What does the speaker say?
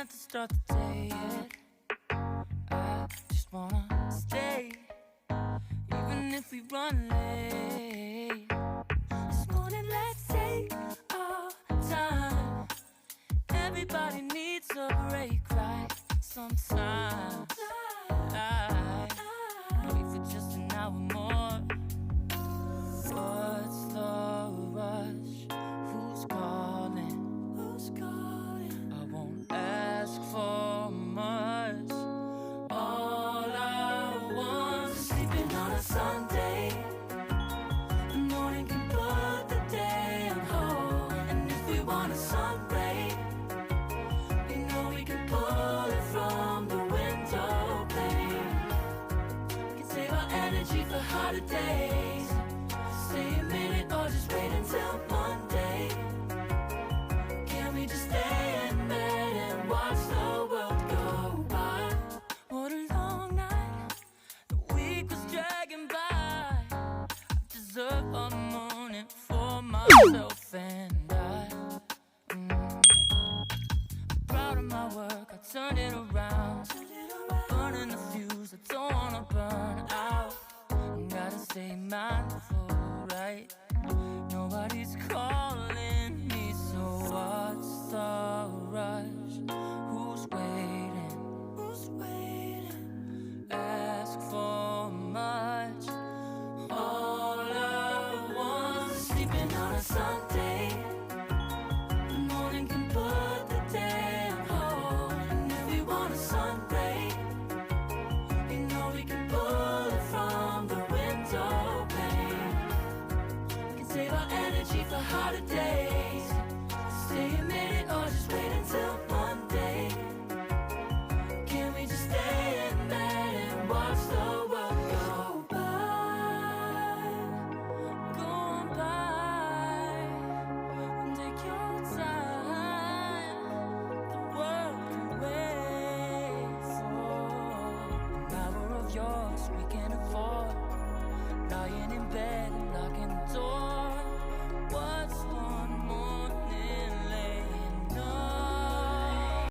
have to start the day yet. I just wanna stay, even if we run late. This morning, let's take our time. Everybody needs a break, right? Sometimes I wait for just an hour more. What's the rush? Who's calling? Who's calling? I won't ask for much. All I want is sleeping on a Sunday. The morning can put the day on hold. And if we want a sun ray, we know we can pull it from the window pane. We can save our energy for harder days. Stay a minute or just wait until Monday. Can we just stay in bed and watch the world go by? What a long night, the week was dragging by. I deserve a morning for myself and I. I'm proud of my work, I turned it around. Burning the fuse, I don't wanna burn out. Gotta stay mindful, right? Nobody's calling me, so what's the rush? Who's waiting? Who's waiting? Ask for much. All I want is sleeping on a Sunday. The morning can put the day on hold. And if we want a sun ray, we know we can pull it from the window pane. We can save our energy for harder days. Stay a minute or just wait until Monday. Can we just stay in bed and watch the world go by? Go on by and take your time. The world can wait for an hour of yours we can afford. Lying in bed and locking the door. What's one